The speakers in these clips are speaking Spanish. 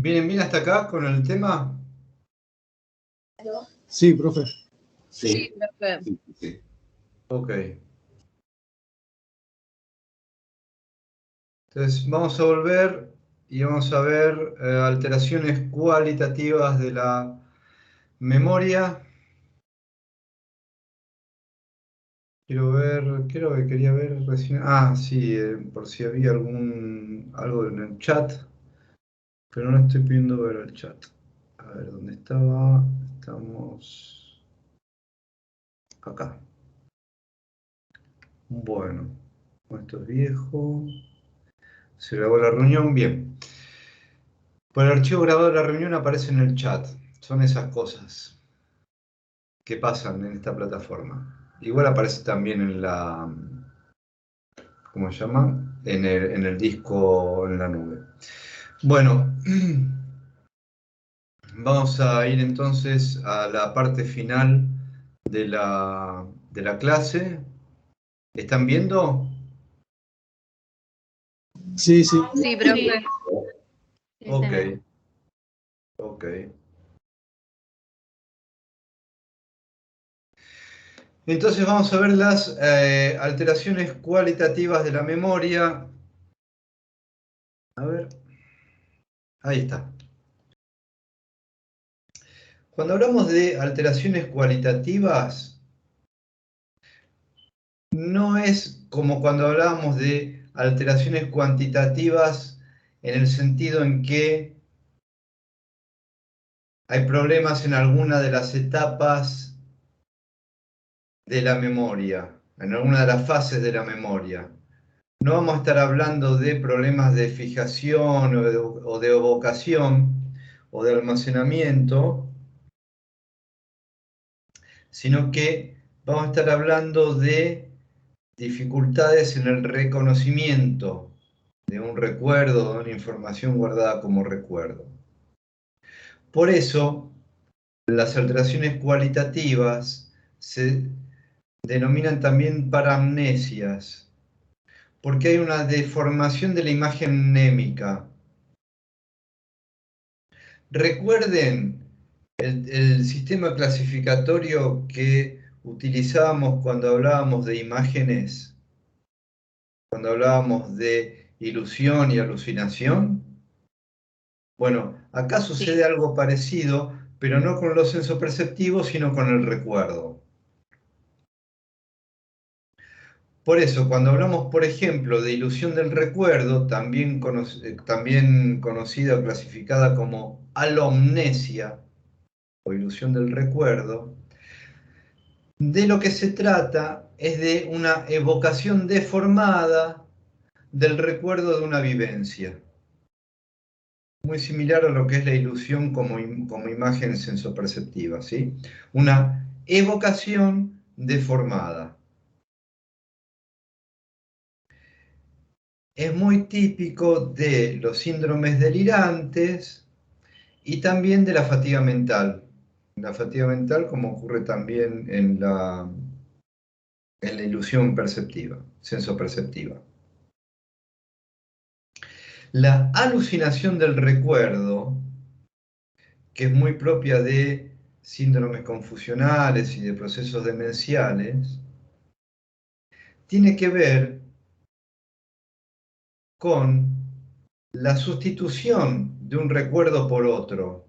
¿Vienen bien hasta acá con el tema? Sí, profe. Sí, profe. Sí. Ok. Entonces vamos a volver y vamos a ver alteraciones cualitativas de la memoria. Creo que quería ver recién. Ah, sí, por si había algo en el chat, pero no estoy pudiendo ver el chat. A ver, ¿dónde estaba? Estamos acá. Bueno, esto es viejo. Se grabó la reunión, bien. Por el archivo grabado de la reunión aparece en el chat. Son esas cosas que pasan en esta plataforma. Igual aparece también en la, ¿cómo se llama? En el disco, en la nube. Bueno, vamos a ir entonces a la parte final de la clase. ¿Están viendo? Sí, sí. Sí, profe. Ok, ok. Entonces vamos a ver las alteraciones cualitativas de la memoria. A ver, ahí está. Cuando hablamos de alteraciones cualitativas, no es como cuando hablábamos de alteraciones cuantitativas en el sentido en que hay problemas en alguna de las etapas de la memoria, en alguna de las fases de la memoria. No vamos a estar hablando de problemas de fijación o de evocación o de almacenamiento, sino que vamos a estar hablando de dificultades en el reconocimiento de un recuerdo, de una información guardada como recuerdo. Por eso, las alteraciones cualitativas se denominan también paramnesias, porque hay una deformación de la imagen mnémica. Recuerden el sistema clasificatorio que utilizábamos cuando hablábamos de imágenes, cuando hablábamos de ilusión y alucinación. Bueno, acá sucede algo parecido, pero no con los sensoperceptivos, sino con el recuerdo. Por eso, cuando hablamos, por ejemplo, de ilusión del recuerdo, también conocida o clasificada como alomnesia o ilusión del recuerdo, de lo que se trata es de una evocación deformada del recuerdo de una vivencia. Muy similar a lo que es la ilusión como imagen sensoperceptiva, ¿sí? Una evocación deformada. Es muy típico de los síndromes delirantes y también de la fatiga mental. La fatiga mental, como ocurre también en la ilusión perceptiva, sensoperceptiva. La alucinación del recuerdo, que es muy propia de síndromes confusionales y de procesos demenciales, tiene que ver con la sustitución de un recuerdo por otro.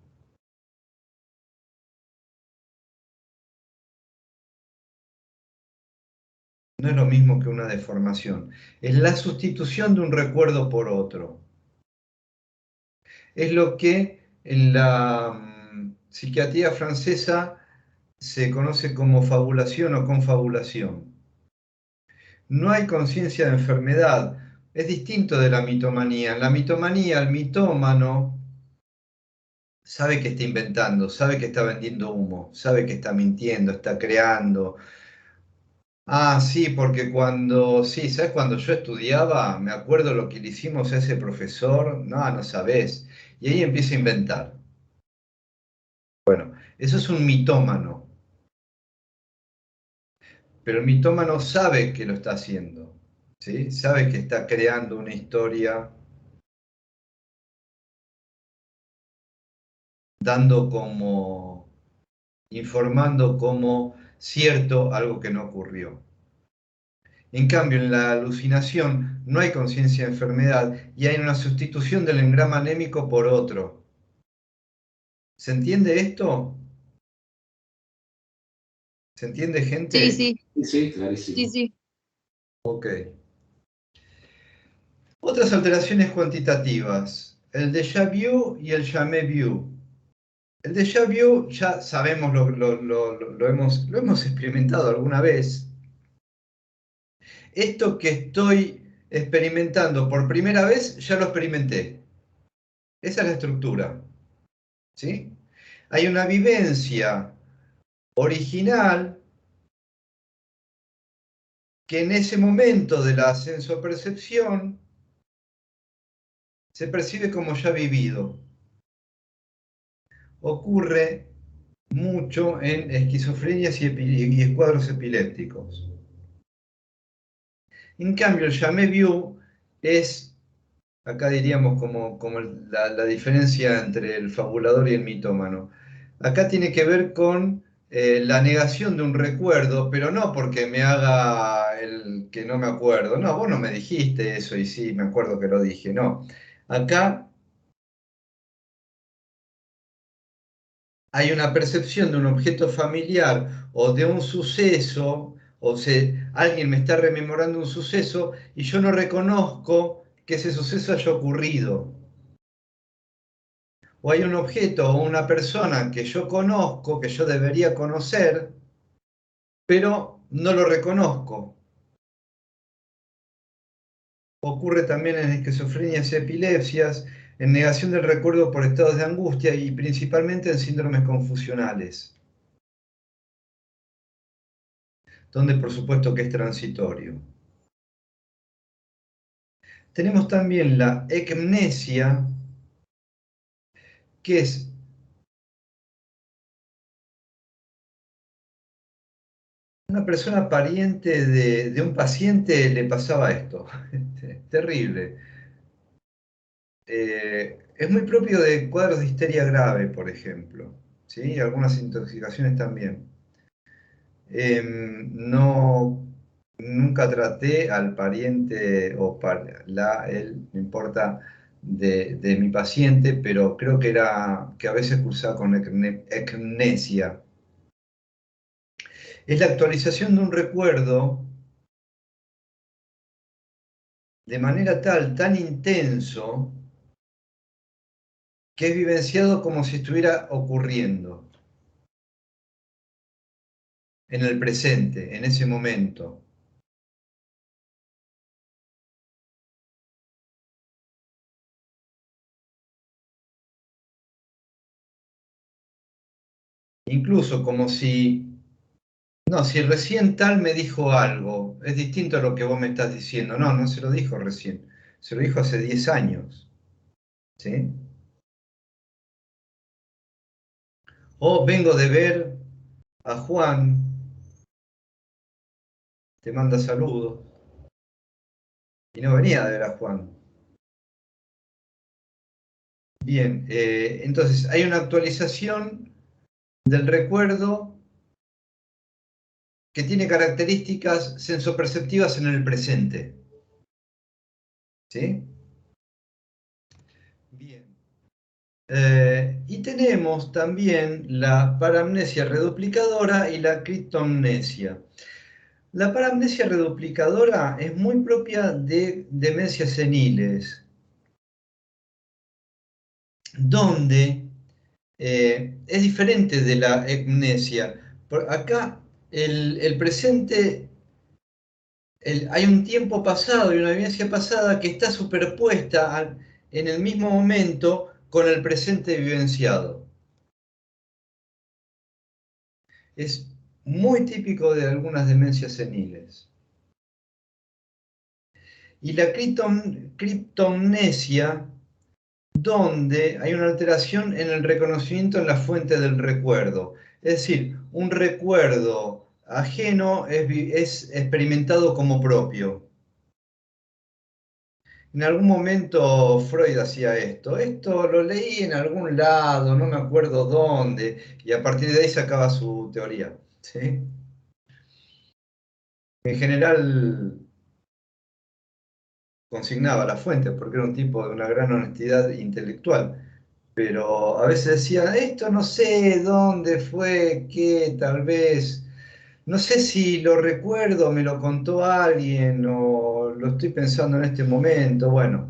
No es lo mismo que una deformación. Es la sustitución de un recuerdo por otro. Es lo que en la psiquiatría francesa se conoce como fabulación o confabulación. No hay conciencia de enfermedad. Es distinto de la mitomanía. En la mitomanía, el mitómano sabe que está inventando, sabe que está vendiendo humo, sabe que está mintiendo, está creando. Ah, sí, porque sí, ¿sabes? Cuando yo estudiaba, me acuerdo lo que le hicimos a ese profesor, no, no sabés. Y ahí empieza a inventar. Bueno, eso es un mitómano. Pero el mitómano sabe que lo está haciendo, ¿sí? Sabe que está creando una historia dando como, informando como cierto algo que no ocurrió. En cambio, en la alucinación no hay conciencia de enfermedad y hay una sustitución del engrama anémico por otro. ¿Se entiende esto? ¿Se entiende, Sí, gente? sí, Sí, sí, sí, clarísimo. sí. Ok. Otras alteraciones cuantitativas, el déjà vu y el jamais vu. El déjà vu ya sabemos, lo hemos experimentado alguna vez. Esto que estoy experimentando por primera vez, ya lo experimenté. Esa es la estructura. ¿Sí? Hay una vivencia original que en ese momento de la sensopercepción se percibe como ya vivido. Ocurre mucho en esquizofrenias y cuadros epilépticos. En cambio, el jamais vu es, acá diríamos como la diferencia entre el fabulador y el mitómano. Acá tiene que ver con la negación de un recuerdo, pero no porque me haga el que no me acuerdo. No, vos no me dijiste eso y sí, me acuerdo que lo dije. No, acá hay una percepción de un objeto familiar o de un suceso, o sea, alguien me está rememorando un suceso y yo no reconozco que ese suceso haya ocurrido. O hay un objeto o una persona que yo conozco, que yo debería conocer, pero no lo reconozco. Ocurre también en esquizofrenias y epilepsias, en negación del recuerdo por estados de angustia y principalmente en síndromes confusionales, donde por supuesto que es transitorio. Tenemos también la ecmnesia, que es una persona pariente de un paciente le pasaba esto. Terrible. Es muy propio de cuadros de histeria grave, por ejemplo, ¿sí? Y algunas intoxicaciones también. No, nunca traté al pariente o él, no importa, de mi paciente, pero creo que a veces cursaba con ecmnesia. Es la actualización de un recuerdo de manera tan intenso, que es vivenciado como si estuviera ocurriendo en el presente, en ese momento. Incluso como si, no, si recién tal me dijo algo, es distinto a lo que vos me estás diciendo. No, no se lo dijo recién, se lo dijo hace 10 años. ¿Sí? O vengo de ver a Juan, te manda saludos, y no venía de ver a Juan. Bien, entonces hay una actualización del recuerdo que tiene características sensoperceptivas en el presente. ¿Sí? Bien. Y tenemos también la paramnesia reduplicadora y la criptomnesia. La paramnesia reduplicadora es muy propia de demencias seniles, donde es diferente de la ecmnesia. Acá el presente, hay un tiempo pasado y una vivencia pasada que está superpuesta en el mismo momento con el presente vivenciado. Es muy típico de algunas demencias seniles. Y la criptomnesia, donde hay una alteración en el reconocimiento en la fuente del recuerdo. Es decir, un recuerdo ajeno es experimentado como propio. En algún momento Freud hacía esto. Esto lo leí en algún lado, no me acuerdo dónde, y a partir de ahí sacaba su teoría. ¿Sí? En general consignaba la fuente porque era un tipo de una gran honestidad intelectual. Pero a veces decía, esto no sé dónde fue, qué, tal vez, no sé si lo recuerdo, me lo contó alguien o lo estoy pensando en este momento. Bueno,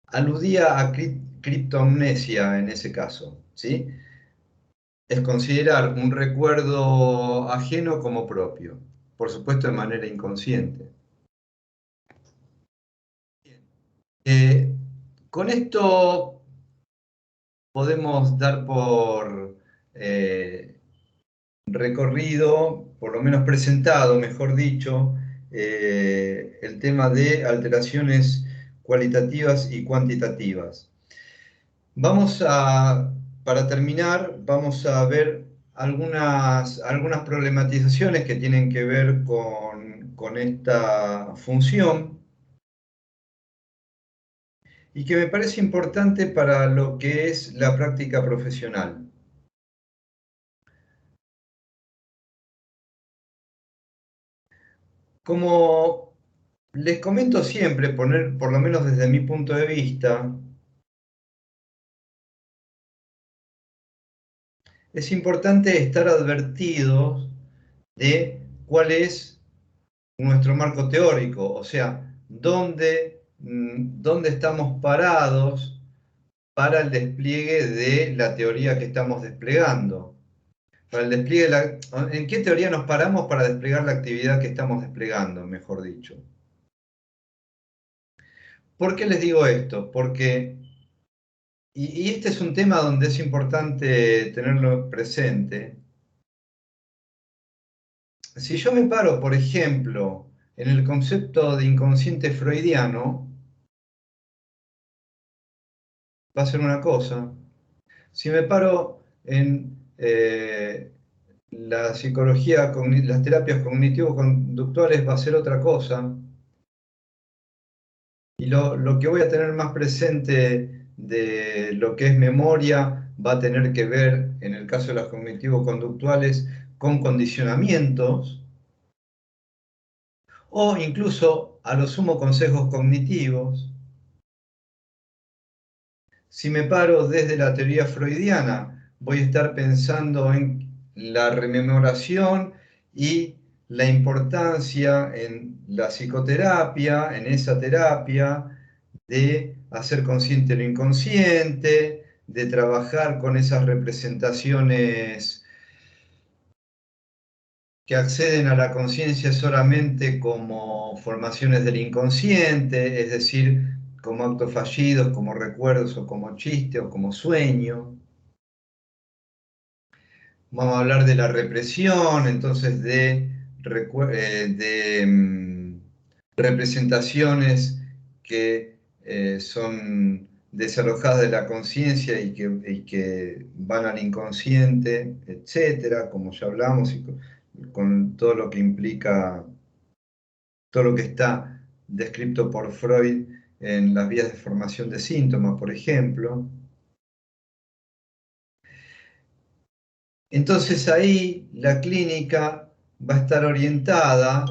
aludía a criptomnesia en ese caso, ¿sí? Es considerar un recuerdo ajeno como propio, por supuesto de manera inconsciente. Eh, con esto podemos dar por recorrido, por lo menos presentado, mejor dicho, el tema de alteraciones cualitativas y cuantitativas. Para terminar, vamos a ver algunas problematizaciones que tienen que ver con esta función y que me parece importante para lo que es la práctica profesional. Como les comento siempre, por lo menos desde mi punto de vista, es importante estar advertidos de cuál es nuestro marco teórico, o sea, dónde estamos parados para el despliegue de la teoría que estamos desplegando. Para el despliegue ¿En qué teoría nos paramos para desplegar la actividad que estamos desplegando, mejor dicho? ¿Por qué les digo esto? Porque, y este es un tema donde es importante tenerlo presente, si yo me paro, por ejemplo, en el concepto de inconsciente freudiano, va a ser una cosa. Si me paro en la psicología, las terapias cognitivo-conductuales, va a ser otra cosa. Y lo que voy a tener más presente de lo que es memoria va a tener que ver, en el caso de las cognitivo-conductuales, con condicionamientos o incluso a lo sumo consejos cognitivos. Si me paro desde la teoría freudiana, voy a estar pensando en la rememoración y la importancia en la psicoterapia, en esa terapia, de hacer consciente lo inconsciente, de trabajar con esas representaciones que acceden a la conciencia solamente como formaciones del inconsciente, es decir, como actos fallidos, como recuerdos o como chiste o como sueño. Vamos a hablar de la represión, entonces de representaciones que son desalojadas de la conciencia y que van al inconsciente, etcétera, como ya hablamos, y con todo lo que implica, todo lo que está descrito por Freud en las vías de formación de síntomas, por ejemplo. Entonces ahí la clínica va a estar orientada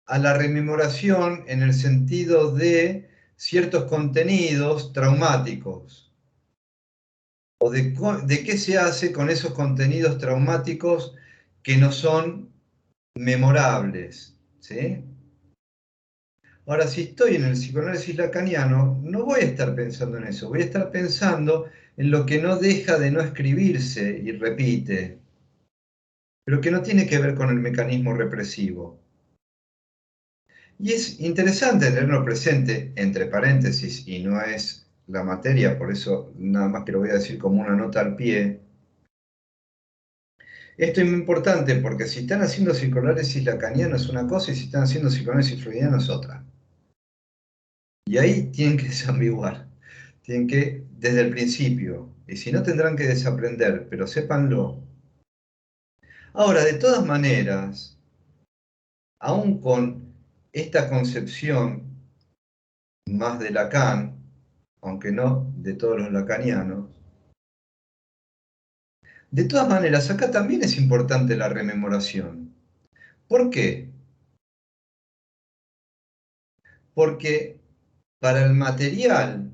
a la rememoración en el sentido de ciertos contenidos traumáticos o de qué se hace con esos contenidos traumáticos que no son memorables, ¿sí? Ahora, si estoy en el psicoanálisis lacaniano, no voy a estar pensando en eso, voy a estar pensando en lo que no deja de no escribirse y repite, pero que no tiene que ver con el mecanismo represivo. Y es interesante tenerlo presente, entre paréntesis, y no es la materia, por eso nada más que lo voy a decir como una nota al pie. Esto es muy importante porque si están haciendo psicoanálisis lacaniano es una cosa y si están haciendo psicoanálisis freudiano es otra. Y ahí tienen que desambiguar, tienen que, desde el principio, y si no tendrán que desaprender, pero sépanlo. Ahora, de todas maneras, aún con esta concepción más de Lacan, aunque no de todos los lacanianos. De todas maneras, acá también es importante la rememoración. ¿Por qué? Porque para el material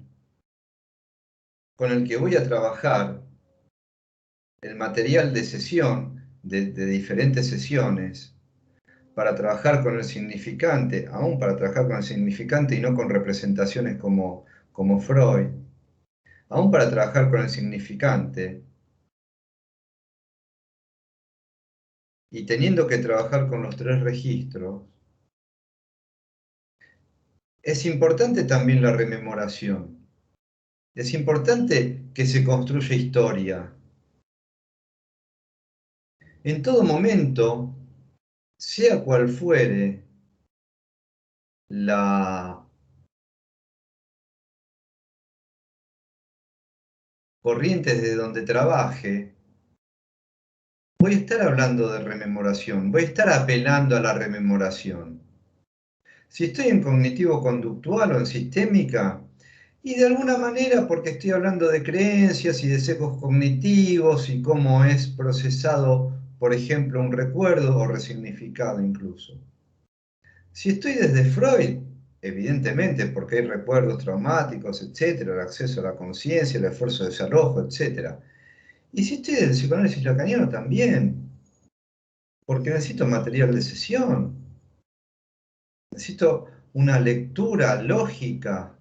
con el que voy a trabajar, el material de sesión, de diferentes sesiones, para trabajar con el significante, aún para trabajar con el significante y no con representaciones como Freud, aún para trabajar con el significante, y teniendo que trabajar con los tres registros, es importante también la rememoración. Es importante que se construya historia. En todo momento, sea cual fuere la corriente desde donde trabaje, voy a estar hablando de rememoración, voy a estar apelando a la rememoración. Si estoy en cognitivo-conductual o en sistémica, y de alguna manera porque estoy hablando de creencias y de sesgos cognitivos y cómo es procesado, por ejemplo, un recuerdo o resignificado incluso. Si estoy desde Freud, evidentemente, porque hay recuerdos traumáticos, etcétera, el acceso a la conciencia, el esfuerzo de desalojo, etcétera. Y si estoy del psicoanálisis lacaniano también, porque necesito material de sesión, necesito una lectura lógica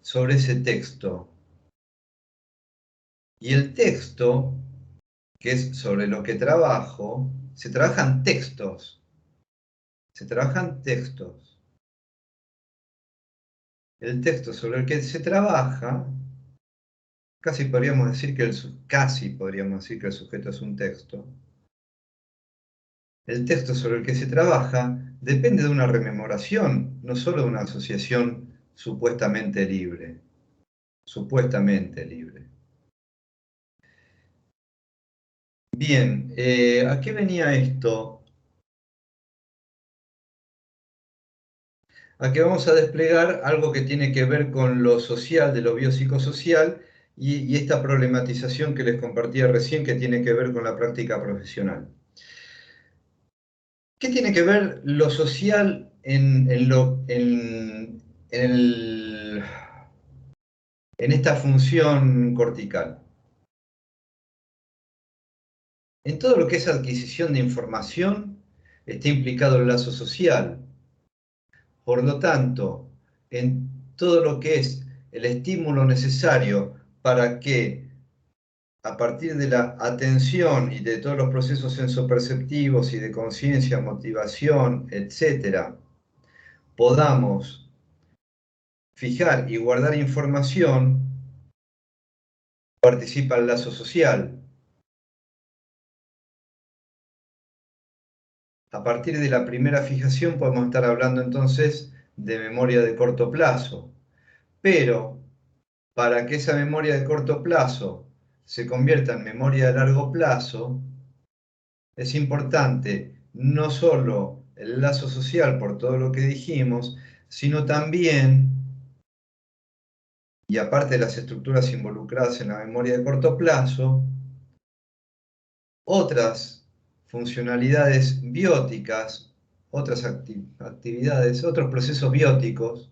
sobre ese texto. Y el texto, que es sobre lo que trabajo, se trabajan textos, se trabajan textos. El texto sobre el que se trabaja, casi podríamos decir que el sujeto es un texto. El texto sobre el que se trabaja depende de una rememoración, no solo de una asociación supuestamente libre. Supuestamente libre. Bien, ¿a qué venía esto? A que vamos a desplegar algo que tiene que ver con lo social, de lo biopsicosocial, y esta problematización que les compartía recién, que tiene que ver con la práctica profesional. ¿Qué tiene que ver lo social en esta función cortical? En todo lo que es adquisición de información está implicado el lazo social. Por lo tanto, en todo lo que es el estímulo necesario para que, a partir de la atención y de todos los procesos sensoperceptivos y de conciencia, motivación, etcétera, podamos fijar y guardar información, participa el lazo social. A partir de la primera fijación podemos estar hablando entonces de memoria de corto plazo, pero para que esa memoria de corto plazo se convierta en memoria de largo plazo, es importante no solo el lazo social por todo lo que dijimos, sino también, y aparte de las estructuras involucradas en la memoria de corto plazo, otras funcionalidades bióticas, otras actividades, otros procesos bióticos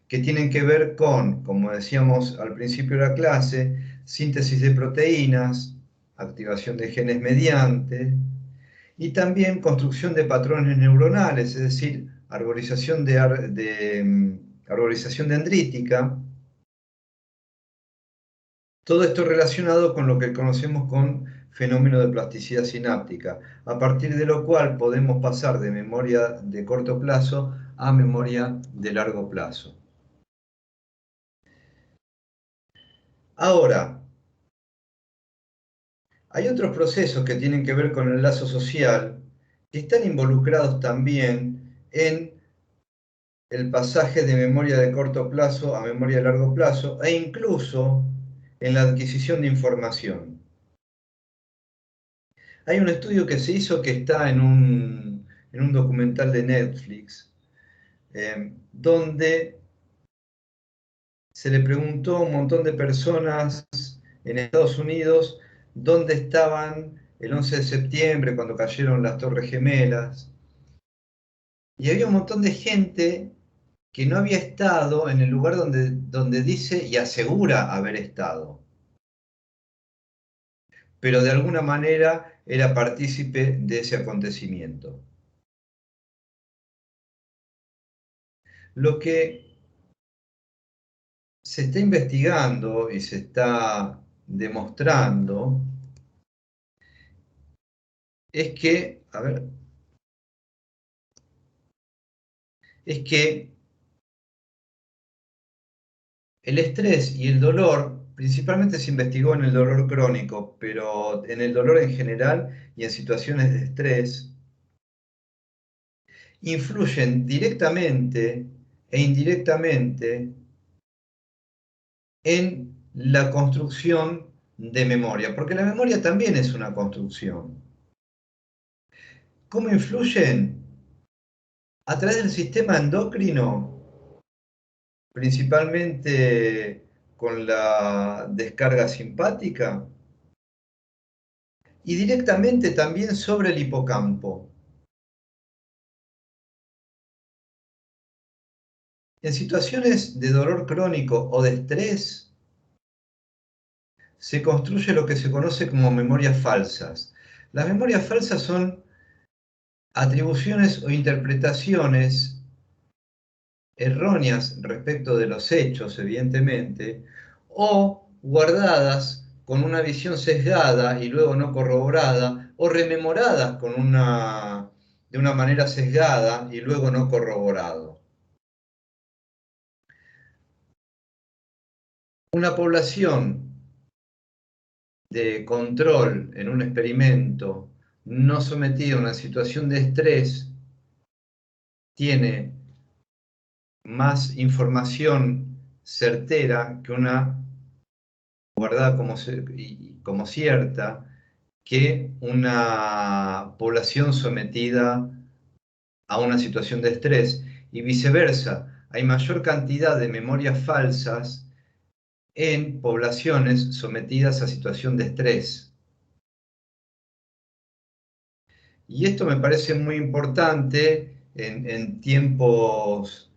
que tienen que ver con, como decíamos al principio de la clase, síntesis de proteínas, activación de genes mediante, y también construcción de patrones neuronales, es decir, arborización dendrítica. Todo esto relacionado con lo que conocemos con fenómeno de plasticidad sináptica, a partir de lo cual podemos pasar de memoria de corto plazo a memoria de largo plazo. Ahora, hay otros procesos que tienen que ver con el lazo social que están involucrados también en el pasaje de memoria de corto plazo a memoria de largo plazo e incluso en la adquisición de información. Hay un estudio que se hizo que está en un documental de Netflix, donde se le preguntó a un montón de personas en Estados Unidos dónde estaban el 11 de septiembre cuando cayeron las Torres Gemelas. Y había un montón de gente que no había estado en el lugar donde dice y asegura haber estado, pero de alguna manera era partícipe de ese acontecimiento. Lo que se está investigando y se está demostrando es que, a ver, es que el estrés y el dolor, principalmente se investigó en el dolor crónico, pero en el dolor en general y en situaciones de estrés, influyen directamente e indirectamente en la construcción de memoria, porque la memoria también es una construcción. ¿Cómo influyen? A través del sistema endocrino, principalmente con la descarga simpática, y directamente también sobre el hipocampo. En situaciones de dolor crónico o de estrés, se construye lo que se conoce como memorias falsas. Las memorias falsas son atribuciones o interpretaciones erróneas respecto de los hechos, evidentemente, o guardadas con una visión sesgada y luego no corroborada, o rememoradas de una manera sesgada y luego no corroborado. Una población de control en un experimento no sometida a una situación de estrés tiene más información certera que una guardada como cierta que una población sometida a una situación de estrés y viceversa. Hay mayor cantidad de memorias falsas en poblaciones sometidas a situación de estrés. Y esto me parece muy importante en tiempos,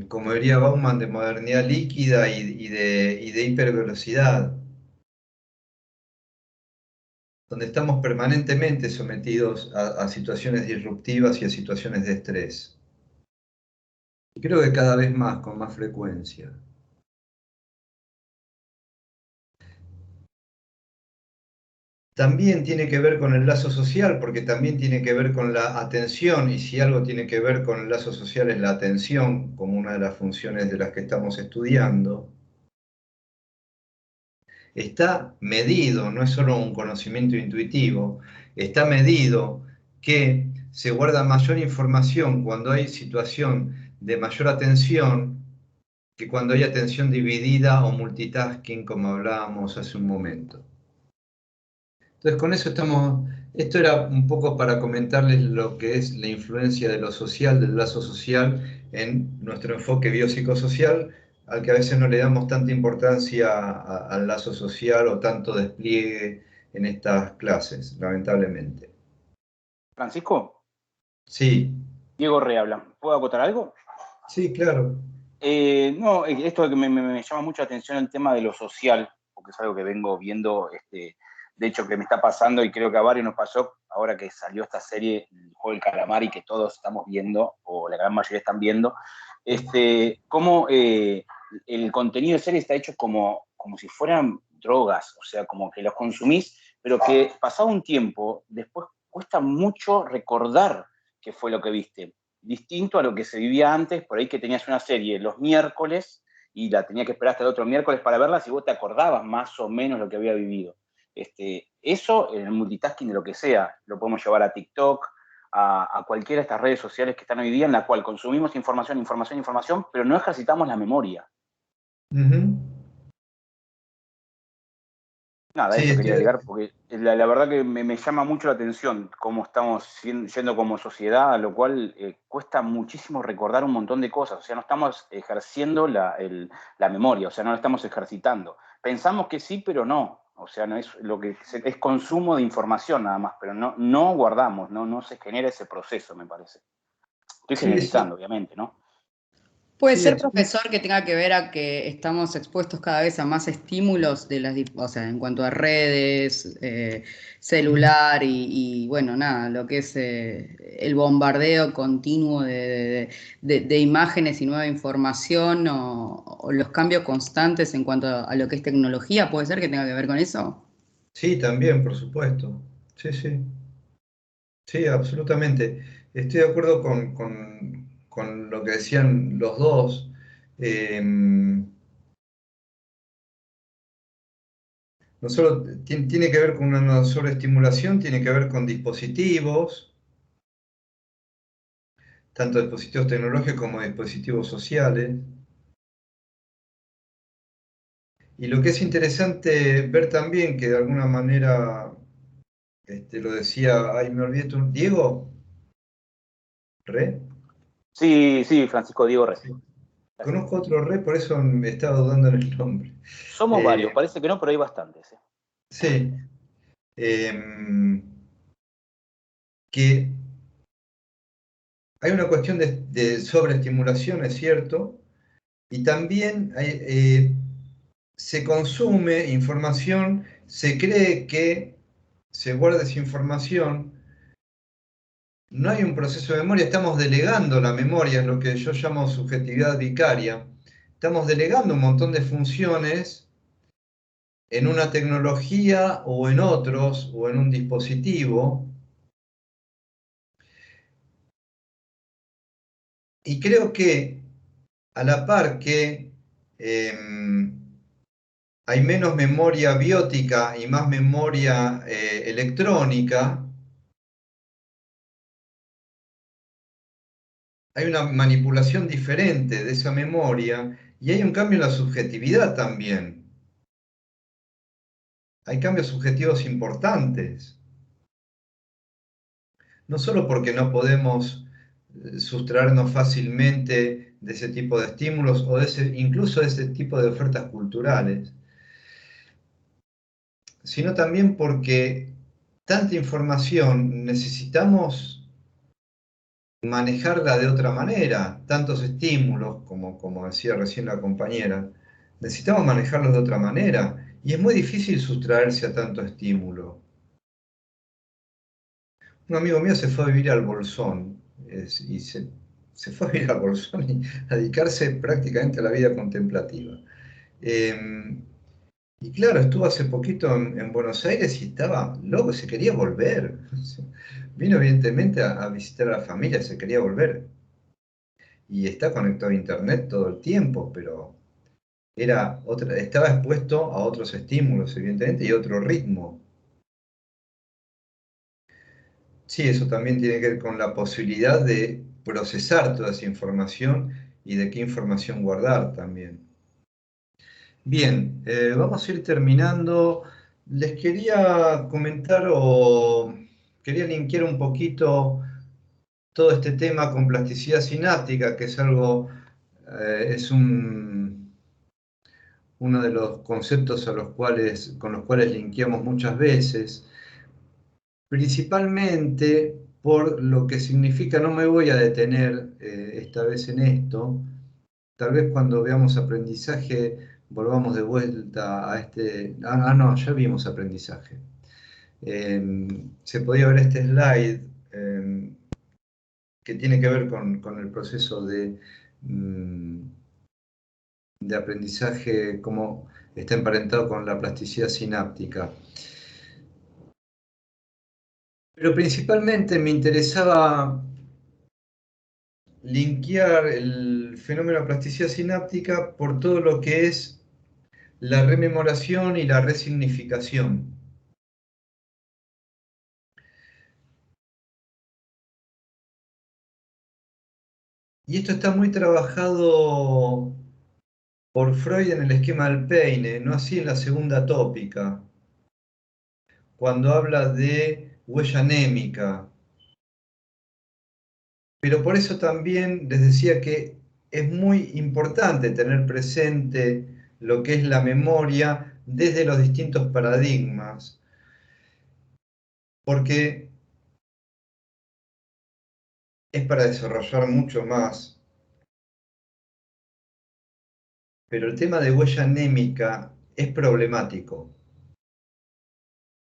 como diría Bauman, de modernidad líquida y de hipervelocidad, donde estamos permanentemente sometidos a situaciones disruptivas y a situaciones de estrés. Y creo que cada vez más, con más frecuencia. También tiene que ver con el lazo social, porque también tiene que ver con la atención, y si algo tiene que ver con el lazo social es la atención, como una de las funciones de las que estamos estudiando. Está medido, no es solo un conocimiento intuitivo, está medido que se guarda mayor información cuando hay situación de mayor atención que cuando hay atención dividida o multitasking, como hablábamos hace un momento. Entonces, con eso esto era un poco para comentarles lo que es la influencia de lo social, del lazo social, en nuestro enfoque biopsicosocial, al que a veces no le damos tanta importancia al lazo social o tanto despliegue en estas clases, lamentablemente. Francisco, Sí, Diego Re habla. ¿Puedo acotar algo? sí, claro. No, esto que me llama mucho la atención el tema de lo social, porque es algo que vengo viendo, de hecho que me está pasando y creo que a varios nos pasó ahora que salió esta serie, el juego del calamar y que todos estamos viendo, o la gran mayoría están viendo, cómo el contenido de serie está hecho como si fueran drogas, o sea, como que los consumís, pero que pasado un tiempo, después cuesta mucho recordar qué fue lo que viste, distinto a lo que se vivía antes, por ahí que tenías una serie los miércoles y la tenías que esperar hasta el otro miércoles para verla si vos te acordabas más o menos lo que había vivido. Eso en el multitasking de lo que sea, lo podemos llevar a TikTok, a cualquiera de estas redes sociales que están hoy día, en la cual consumimos información, información, información, pero no ejercitamos la memoria. Ujú. Nada, Sí, eso quería agregar, porque la verdad que me llama mucho la atención cómo estamos yendo como sociedad, a lo cual cuesta muchísimo recordar un montón de cosas. O sea, no estamos ejerciendo la memoria, o sea, no la estamos ejercitando. Pensamos que sí, pero no. O sea, no es lo que es consumo de información nada más, pero no guardamos, no se genera ese proceso, me parece. Estoy sí, generalizando, obviamente, ¿no? Puede sí, ser, profesor, que tenga que ver a que estamos expuestos cada vez a más estímulos de o sea, en cuanto a redes, celular bueno, nada, lo que es el bombardeo continuo de imágenes y nueva información o los cambios constantes en cuanto a lo que es tecnología. ¿Puede ser que tenga que ver con eso? sí, también, por supuesto. Sí, sí, sí, absolutamente. Estoy de acuerdo con lo que decían los dos. Eh, no solo tiene que ver con una sobreestimulación, tiene que ver con dispositivos, tanto dispositivos tecnológicos como dispositivos sociales. Y lo que es interesante ver también, que de alguna manera lo decía, ay, me olvidé tu, Diego, Re. Sí, sí, Francisco Diego Re. Sí. Gracias. Conozco otro Re, por eso me estaba dudando en el nombre. Somos varios, Eh, parece que no, pero hay bastantes. sí, em, que hay una cuestión de sobreestimulación, es cierto, y también se consume información, se cree que se guarda esa información. No hay un proceso de memoria, estamos delegando la memoria, es lo que yo llamo subjetividad vicaria. Estamos delegando un montón de funciones en una tecnología o en otros o en un dispositivo. Y creo que a la par que hay menos memoria biótica y más memoria electrónica, hay una manipulación diferente de esa memoria y hay un cambio en la subjetividad también. Hay cambios subjetivos importantes. No solo porque no podemos sustraernos fácilmente de ese tipo de estímulos o incluso de ese tipo de ofertas culturales, sino también porque tanta información necesitamos manejarla de otra manera, tantos estímulos, como decía recién la compañera, necesitamos manejarlos de otra manera y es muy difícil sustraerse a tanto estímulo. Un amigo mío se fue a vivir al Bolsón y se fue a vivir al Bolsón y a dedicarse prácticamente a la vida contemplativa. Eh, y claro, estuvo hace poquito en Buenos Aires y estaba loco, se quería volver. Vino evidentemente a visitar a la familia, se quería volver. Y está conectado a internet todo el tiempo, pero estaba expuesto a otros estímulos, evidentemente, y otro ritmo. Sí, eso también tiene que ver con la posibilidad de procesar toda esa información y de qué información guardar también. Bien, vamos a ir terminando. Les quería comentar o quería linkear un poquito todo este tema con plasticidad sináptica, que es algo, uno de los conceptos con los cuales linkeamos muchas veces. Principalmente por lo que significa, no me voy a detener esta vez en esto, tal vez cuando veamos aprendizaje volvamos de vuelta a no, ya vimos aprendizaje. Se podía ver este slide que tiene que ver con el proceso mm, de aprendizaje, cómo está emparentado con la plasticidad sináptica. Pero principalmente me interesaba linkear el fenómeno de plasticidad sináptica por todo lo que es la rememoración y la resignificación. Y esto está muy trabajado por Freud en el esquema del peine, no así en la segunda tópica. cuando habla de huella anémica. Pero por eso también les decía que es muy importante tener presente lo que es la memoria desde los distintos paradigmas, porque es para desarrollar mucho más. Pero el tema de huella anémica es problemático.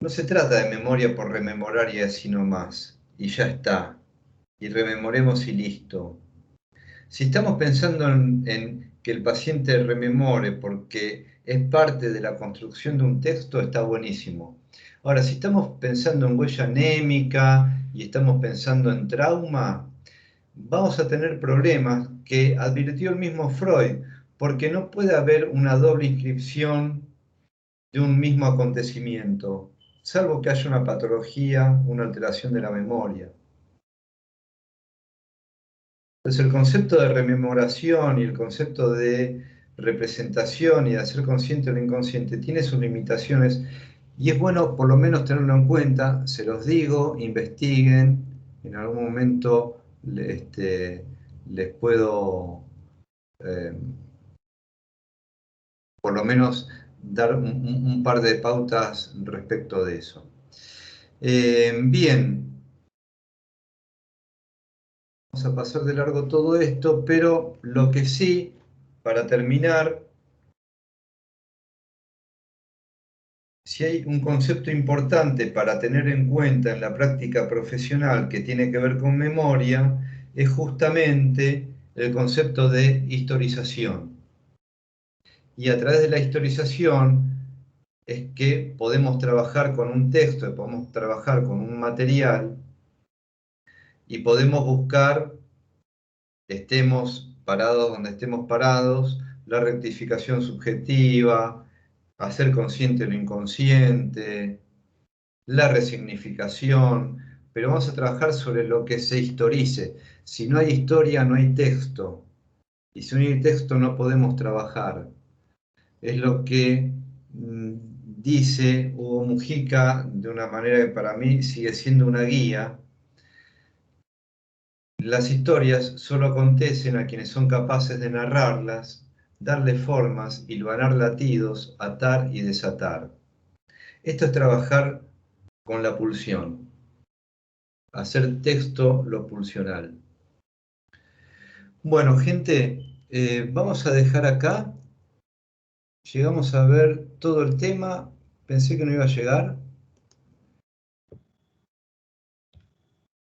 No se trata de memoria por rememorar y así nomás, y ya está, y rememoremos y listo. Si estamos pensando en que el paciente rememore porque es parte de la construcción de un texto, está buenísimo. Ahora, si estamos pensando en huella anémica y estamos pensando en trauma, vamos a tener problemas que advirtió el mismo Freud, porque no puede haber una doble inscripción de un mismo acontecimiento, salvo que haya una patología, una alteración de la memoria. Entonces el concepto de rememoración y el concepto de representación y de hacer consciente lo inconsciente tiene sus limitaciones y es bueno por lo menos tenerlo en cuenta, se los digo, investiguen, en algún momento les puedo por lo menos dar un par de pautas respecto de eso. Bien. Vamos a pasar de largo todo esto, pero lo que sí, para terminar, si hay un concepto importante para tener en cuenta en la práctica profesional que tiene que ver con memoria, es justamente el concepto de historización. Y a través de la historización es que podemos trabajar con un texto, podemos trabajar con un material y podemos buscar, estemos parados donde estemos parados, la rectificación subjetiva, hacer consciente lo inconsciente, la resignificación, pero vamos a trabajar sobre lo que se historice. Si no hay historia, no hay texto. Y si no hay texto, no podemos trabajar. Es lo que dice Hugo Mujica de una manera que para mí sigue siendo una guía. Las historias solo acontecen a quienes son capaces de narrarlas, darle formas, hilvanar latidos, atar y desatar. Esto es trabajar con la pulsión, hacer texto lo pulsional. Bueno, gente, vamos a dejar acá. Llegamos a ver todo el tema. Pensé que no iba a llegar.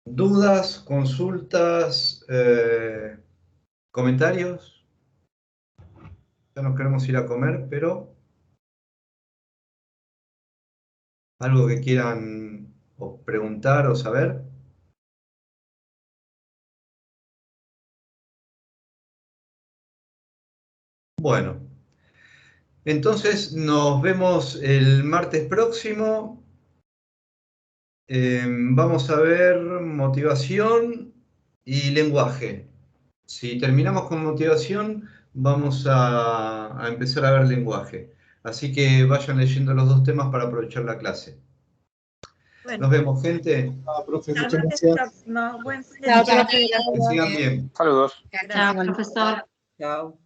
¿Dudas, consultas, comentarios? Ya nos queremos ir a comer, pero algo que quieran o preguntar o saber. Bueno, entonces nos vemos el martes próximo. Vamos a ver motivación y lenguaje. Si terminamos con motivación, vamos a empezar a ver lenguaje. Así que vayan leyendo los dos temas para aprovechar la clase. Bueno. Nos vemos, gente. Profe, Hasta muchas el martes gracias. próximo. Buen fin de Chao, semana. profe. Que sigan bien. Saludos. Chao, profesor. Chao.